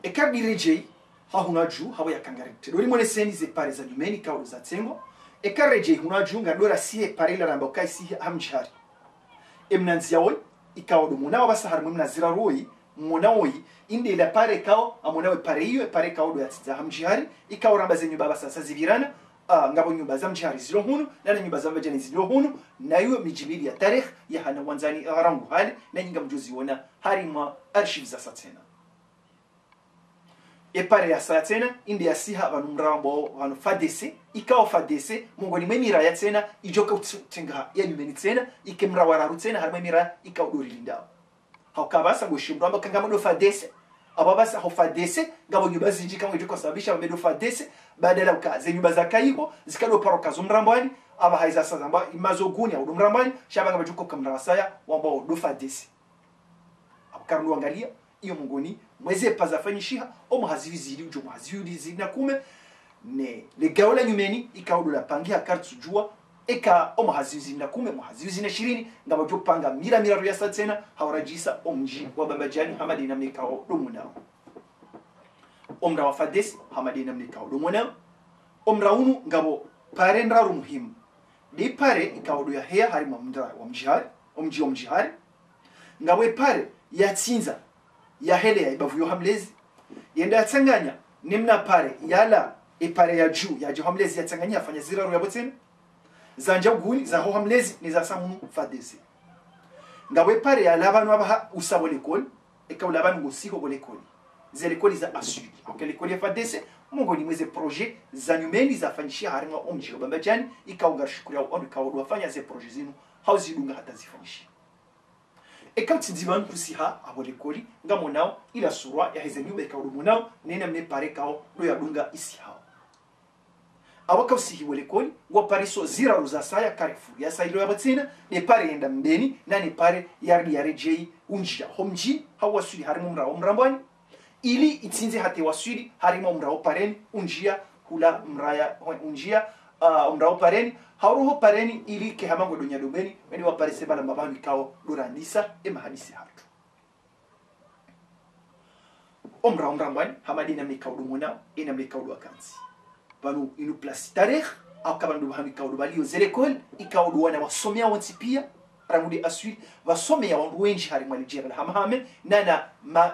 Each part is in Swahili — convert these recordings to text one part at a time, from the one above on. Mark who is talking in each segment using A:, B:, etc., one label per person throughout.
A: ekardi rejei ha hunaju hawa yakangarite dori mone seni ze pare za nyumeni ka za tsengo ekarrejei hunaju ngadora sie pare la ramba kai si hamjari emnanzi yawo ikawo do mona basa har mumna zira roi mona oi inde la pare kao amona we pare iyo pare kao do yatza hamjari ikawo ramba zenyu baba sasa zivirana ngabo nyumba za mjari zilo hunu na nyumba za mjani zilo hunu na hiyo mijibili ya tarikh ya hana wanzani arangu hali na nyinga mjuzi wona harima archives za satena epare ya satena inde ya siha vanu mrambo vanu fadese ikawa fadese mungoni memira ya tena ijoka utenga ya nyumeni tena ikemra wararu tena harima memira ikawa dori lindao haukabasa goshimro amba kanga modo fadese ababasa ho fadese ngabo nyumba zinji kama ijoka sababisha medo fadese badala ukaze nyumba za kaibo zikado paroka zumrambani aba haiza sazamba imazoguni au mrambani shabanga bajuko kamrawasaya wamba do fadese abukarnu angalia iyo mungoni mweze pazafanyishiha omuhazivizili ujo muhazivizili na kume ne legaola nyumeni ikaudo la pangia kartu jua eka omuhazivizili na kume muhazivizili na 20 ngabo jo panga mira ya satena hawarajisa omji wa bambajani hamadina mekao domunao omra wafadesi hamadina mekao domunao omra unu ngabo pare ndaru muhimu de pare ikaudo ya hea harima mndra wa mjihari omjihari ngabo pare ya tsinza ya hele ya ibavu hamlezi yenda yatsanganya nimna pare yala ipare ya juu ya hamlezi yatsanganya afanya ziraru ya botsena zanja guni za hamlezi ni za samu fadese ngawe pare ya labanu abaha usabo lekoli eka labanu ngosiko ko lekoli zele koli za asudi okay lekoli ya fadese mungo ni mweze projet za nyumeni za fanyishia harima omji bambajani ikaunga shukuri au onu kawo wafanya ze projet zinu hauzidunga hata zifanyishia ekauti nzibanu kusiha abolekoli ngamo nao ila surwa ya heze nyumba ikawo nao nena mne pare kao do ya dunga isiha awaka usihi bolekoli ngwa pariso zira ruza saya Carrefour ya sailo ya batsina ne pare yenda mbeni na ne pare yardi ya rejei unjia homji hawasuli harimu mrambani ili itsinze hate wasuli harimu mrao pareni unjia hula mraya unjia mrao pareni hauruho pareni ili ke hamango dunya domeni wende waparise bala mabani kao durandisa hadisi hatu omrambani hamadina mikao dumuna ina mikao duakansi banu inu place tarikh au kabandu bahami kao dubalio zelekol ikao duwana wasomea wansi pia ramudi aswi wasomea wandu wenji harimwa lijera hamahame nana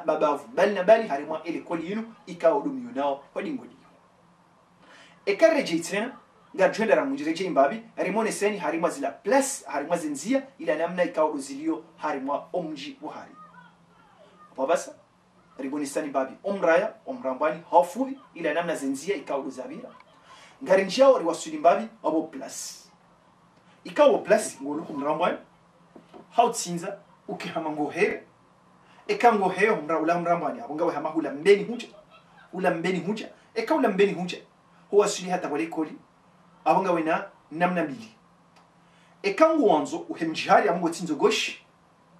A: mabavu bali harimwa elekoli yinu ikao dumiyo nao wadingodi ekarrejeitena ngarjwenda ramunjireje imbabi harimone seni harimwa zila plus harimwa zinzia ila namna ikao zilio harimwa omji buhari babasa riboni sani babi omrambani hafubi ila namna zinzia ikao zabira ngarinjao riwasuli mbabi abo plus ikao plus ngolo omrambani hautsinza ukihamango he ekango he omrambani abonga hamahula mbeni huja ekaula mbeni huja huwa suli hata walekoli abonga wena namna mbili ekango wanzo uhemjihari amungo tsinzo goshi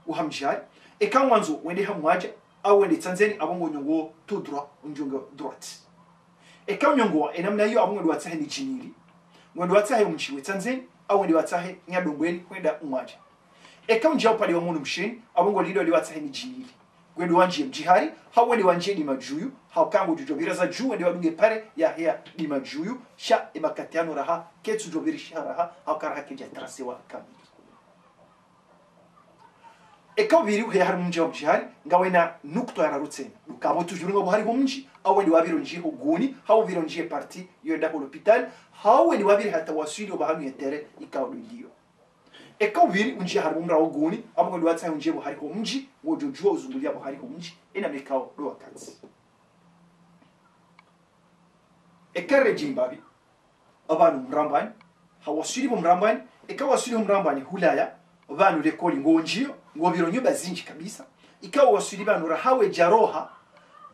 A: uhamjihari ekango wanzo wende hamwaja au wende tanzeni abongo nyongo tout droit unjongo droite ekango nyongo enamna hiyo abongo dwatsahe ni jinili ngondo watsahe umchiwe tanzeni au wende watsahe nyadombweni kwenda umwaja ekango njao pali wa munu msheni abongo lido liwatsahe ni jinili gwendo wanje mjihari hawende wanje di majuyu haukango jujobira za juu wende wadunge pare ya hea di majuyu sha emakatiano raha ketsu jobiri sha raha haukara keja trasewa kamili ekaw biri he har munja mjihari ngawena nukto ya rutsena ukabo tujuru ngo buhari humji awende wabiro nji huguni hawo biro nji parti yenda ko hospital hawende wabiri hata wasili obahanu yetere ikaw ndio ekaw biri unji har mumra huguni abo ndo watsa unji buhari humji wojojo uzungulia buhari humji ina mekaw do wakati ekare jimbabi abanu mrambani hawasili mrambani ekaw wasili mrambani hulaya vanu lekoli ngonjio ngobiro nyumba zinji kabisa ikawa wasuli banu rahawe jaroha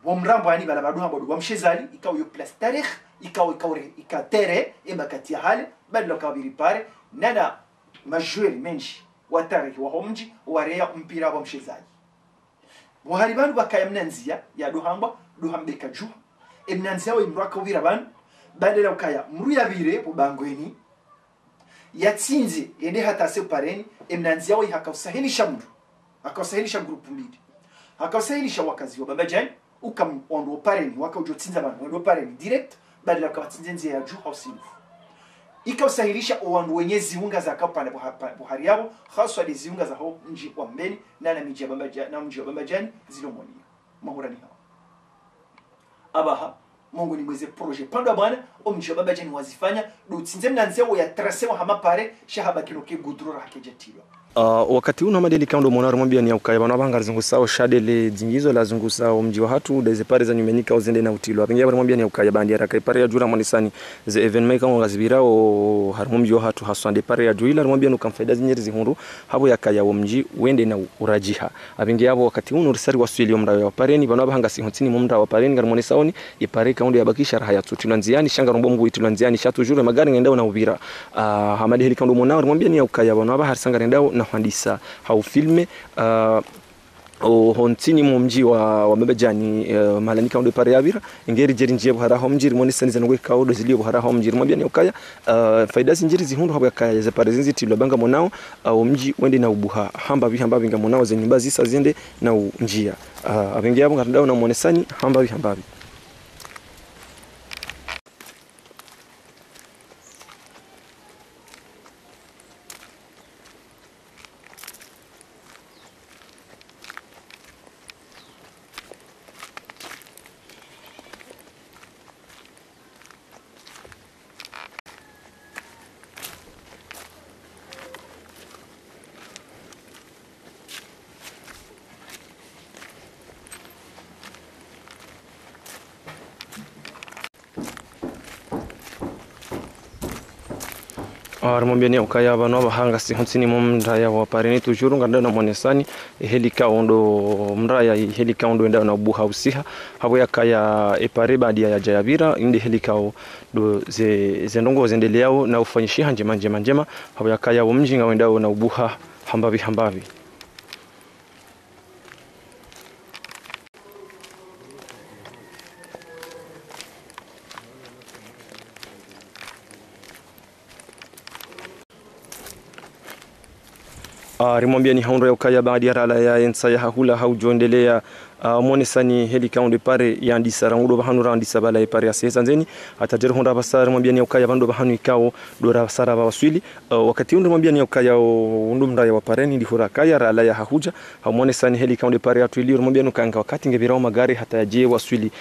A: bomrambo ani bala baduha bodu bamshezali ikawa yo place tarikh ikawa ikatere emakati hale balo kabiri pare nana majueli menshi wa tarikh wa homji warea mpira bamshezali muharibanu bakayamnanzia ya duhamba kaju emnanzia wa imraka ubira banu badela ukaya mru yabire bubangweni yatsinze ende hata separeni emnanzi yawe hakasahilisha mru akasahilisha grupu mbili akasahilisha wakazi wa babajani ukam ondo pareni waka ujotsinza bana ondo pareni direct badala kabatsinze nze ya juu hausinufu ikawasahilisha wandu wenye ziunga za kapana buhari yabo haswa de ziunga za ho mji wa mbeni na miji ya bambajani na mji wa bambajani zilomoni mahurani hawa abaha Mungu ni mweze projet pando bwana omji wa bambajani wazifanya do tsinze mnanzewo ya tracewa hama pare shahaba kinoke gudrora hakejatilwa
B: wakati una madeli kando mwana rumwambia ni ukaya bana banga zungusao shadele zingizo la zungusao mji wa hatu deze pare za nyumenika uzende na utilo apengia rumwambia ni ukaya bandi arakai pare ya jura monisani ze event maker ngazibira o harmu mji wa hatu haswande pare ya juila rumwambia nukamfaida zinyeri zihundu habo yakaya wa mji wende na urajiha apengia abo wakati uno risari waswili omra wa pare ni bana banga sihontini mumra wa pare ngar monisani ipare kaundo ya bakisha raha ya tutulanziani shanga rombo mbu itulanziani shatu jura magari ngenda na ubira hamadi heli kando mwana rumwambia ni ukaya bana ba harsanga ndao na handisa hau filme hontini mumji wa Bambajani malani kaundo pare yabira ingeri jeri nje buhara ho mjiri moni sanze ngwe kaudo ziliyo buhara ho mjiri mwambia ni ukaya faida zinjiri zihundu habo yakaya za pare zinzi tilo banga monao mji wende na ubuha hamba bihamba binga monao ze nyumba zisa zinde na njia abengi yabo ngadao na monesani hamba bihamba Armambia ni ukaya bano bahanga si honsini mumraya wa pareni tujuru nganda na monesani helika ondo mraya helika ondo enda na buha usiha habo yakaya epare badia ya jayabira indi helika do ze ndongo zendeleao na ufanyishia njema habo yakaya mjinga wenda na ubuha hambavi rimwambia ni haunro ya ukaya baadi ya rala ya ensa ya hahula haujoendelea monesani heli kaunde pare ya ndisa rangudo bahanu ra ndisa bala ya pare ya sesa nzeni atajeru honda basara rimwambia ni ukaya bando bahanu ikao dora sara ba waswili wakati undu rimwambia ni ukaya undu mraya wa pareni ndi hura kaya rala ya hahuja monesani heli kaunde pare ya tuili rimwambia nukanga wakati ngebirao magari hata ya je waswili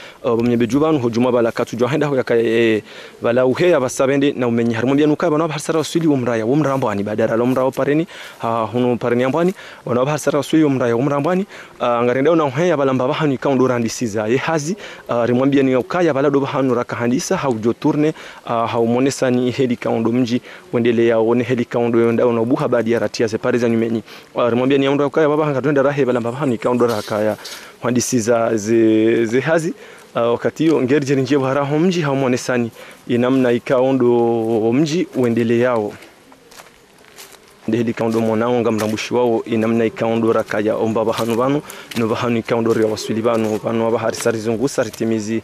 B: mnyebejubanu hujuma bala katu henda ho yakaya bala uheya basabende na umenyi rimwambia nukaya bano bahasara waswili umramba ani badara lo mrao pareni hunu pareni ambani wana bahasara waswili umrambani ngarendao na uheya balamba bahanu ikaundo randisiza ye hazi rimwambia ni ukaya balado bahanu rakahandisa haujo tourne haumonesani heli kaundo mji wendelea one heli kaundo yonda na buha baadi ya ratia se pare za nyumeni rimwambia ni aundo ukaya baba ngatwenda rahe balamba bahanu ikaundo rakaya handisiza ze hazi wakati hiyo ngeri jeri nje bahara ho mji haumonesani inamna ikaundo mji wendeleao ndeheli kaundo monao ngamrambushi wao inamna ikaundo rakaya omba bahanu banu no bahanu ikaundo ya waswili banu abahari sarizungusa ritimizi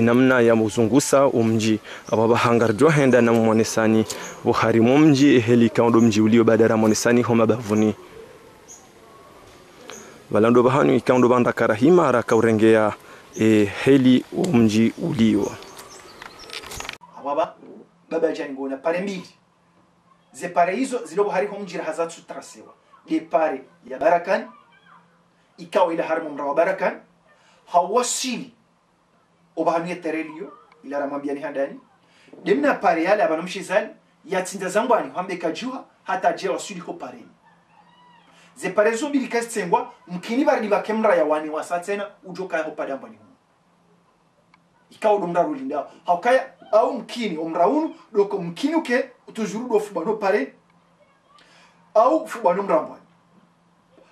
B: namna ya muzungusa umji abahanga rjo henda na monesani buhari mumji heli kaundo mji ulio badara monesani homa bavuni balando bahanu ikaundo banda karahima rakaurengea heli umji ulio
A: ababa baba jani ngona pare mbili ze pare hizo zilobo hariho mjira hazatu trasewa de pare ya Barakan ikawa ila harmu mrawa Barakan hawasili obahanu terelio ila ramwambia ni handani demna pare yale abanamshizali yatsinda zambani hambe kajuha hata je wasili ko pare ze pare zo bili kastengwa mkini bari bakemra ya wani wasatena ujoka ho padambani ikawa domra rulinda hakaya au mkini omraunu doko mkini uke utujuru do fubano pare au fubano mrambani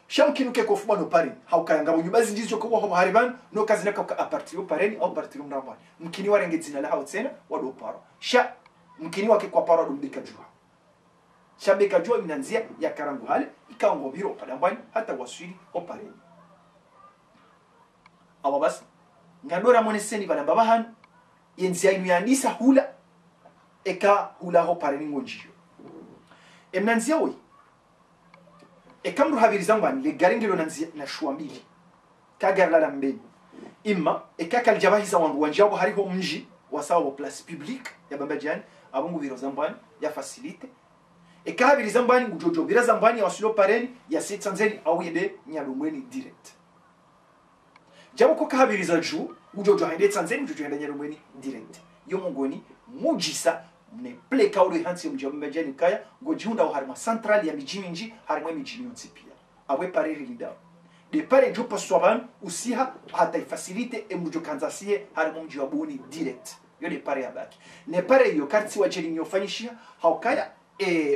A: shamkini uke ko fubano pare haukaya ngabo nyubazi ndizo ko ho hariban no kazina ka apartio pareni au partio mrambani mkini warenge dzina la hautsena wado paro sha mkini wake kwa paro dumbika jua shabeka jua inanzia ya karangu hale ikawa ngobiro padambani hata waswili opareni awa basi ngandora moneseni bana babahan yenzi ainu yandisa hula eka hula ho pareni ngonjiyo emnanzia oi ekamru habiri zangwani le garingilo nanzia na shuambili kagar la mbeni imma ekaka aljabahiza wandu wanjabo hariho mji wasawa place publique ya bambajani abungu biro zambani ya facilite ekahabiri zambani ngujojo bira zambani ya wasilo pareni ya setsanzeni au yede nyalumweni direct jabo ko kahabiri za ju ngujojo hende tsanzeni ngujojo hende nyalumweni direct yo mongoni mujisa ne pleka uri hansi mji bambajani kaya ngojunda harima central ya mijiminji harima mijini yotsipia abwe pareri linda de pare jo paswaban usiha hata facilite emujo kanzasie harima mji wa buni direct yo de pare abaki ne pare yo karti wa jeli nyofanyishia haukaya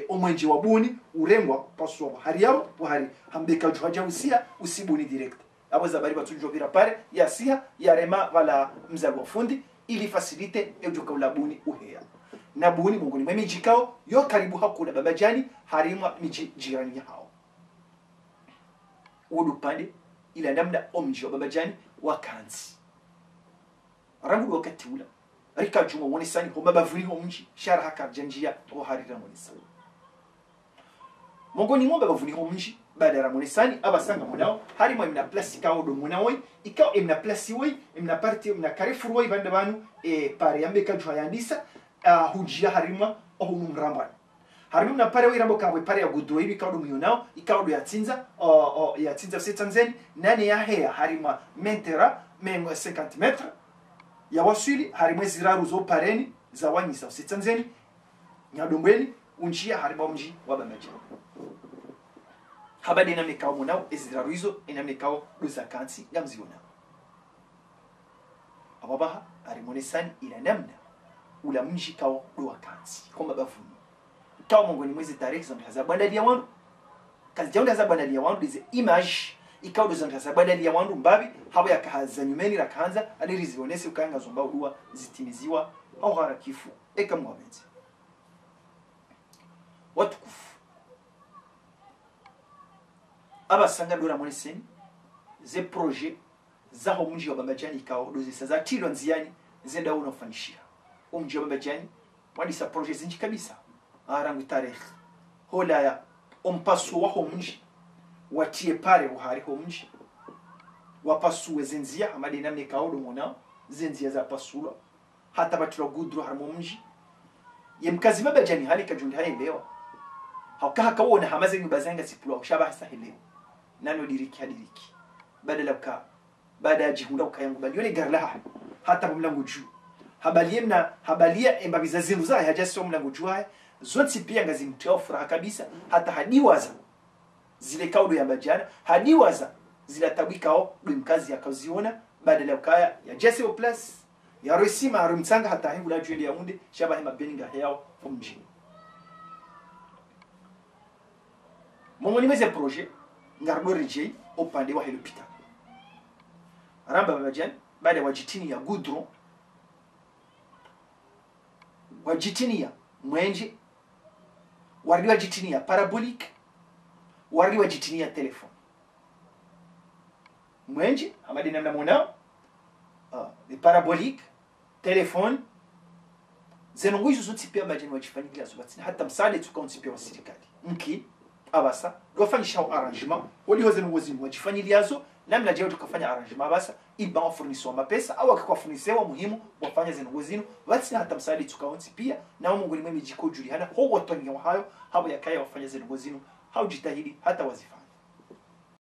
A: omwenji wa buni urengwa paswa hari yabo buhari hambeka juhaja usia usibuni direct abo zabari batujo vira pare ya siha ya rema wala mzago fundi ili facilite ejuka ulabuni uheya na buni mungoni miji kao yo karibu hakuna babajani harima miji jirani hao udu pande ila namna omji wa babajani wakanzi rangu wakati ula rika juma wonisani ho mabavuni ho mji shara haka janjia ho harira wonisani mongoni mo bavuni ho mji baada ya wonisani abasanga monao harimo imna place kao do monawoi ikao imna place woi imna parti imna carrefour woi bande banu pare yambe ka jwa yandisa hujia harima o numramba harimo na pare woi rambo kabwe pare ya gudro ibi kao do mionao ikao do yatsinza yatsinza setanzeni nani ya hea harima mentera memo 50 metres ya waswili harimwe ziraru zo pareni za wanyisa usitsanzeni nyadombweni unjia harima mji wa bamaji habadi na mikao monao eziraru hizo ina mikao doza kansi ngamziona ababaha harimonesani ila namna ula mji kao doa kansi koma bafuni kao mongoni mwezi tarehe za bandali ya wandu kazi jaunda za bandali ya wandu dize image ikao dozanga sabadali ya wandu mbabi habo yakahaza nyumeni rakaanza alirizionese ukanga zomba udua zitimiziwa au harakifu eka mwabenzi watukufu abasanga dora moneseni ze projet zaho mji wa bambajani ikao dozisa za tilo nziani zenda unafanishia mji wa bambajani wadisa projet zinji kabisa arangu tarehe hola ya ompasu waho mji watie pare buhari ho mji wapasuwe zenzia amadi namne kaudo mona zenzia za pasula hata batula gudro harmo mji yemkazi baba jani hali kajundi haelewa hauka kaona hamaze nyubazanga sipula shaba sahelewa nano diriki hadiriki badala ka baada ya jihunda ukayangu bali yone garlaha hata mlango juu habalia embabiza zenu za hajaso mlango juu haya zote pia ngazimtoa furaha kabisa hata hadiwaza zile kaudo ya bajana hadiwaza zile tabikao mkazi akaziona badala ya kaya ya Jesse o plus ya Roisima arumtsanga hata hingu la juende ya munde shaba hema beninga yao mji mongo nimeze projet ngardo rejei opande wa helopita ramba bajana baada wajitini ya gudron wajitini ya mwenje wardi wajitini ya parabolique wardi wajitini ya telefone mwenje amadi namna mona de parabolique telefone zenongo hizo zote pia bajeni wajifanyia zote hata msaada tukaunti wa serikali mki abasa wafanyisha arrangement waliho zenongo zinu wajifanyia zo namna jeo tukafanya arrangement abasa iba wafurniswa mapesa au akakufurnisewa muhimu wafanya zenongo zinu wati hata msaada tukaunti pia na Mungu ni mwema jiko juliana ho watonya hayo habo yakaya wafanya zenongo zinu haujitahidi hata wazifa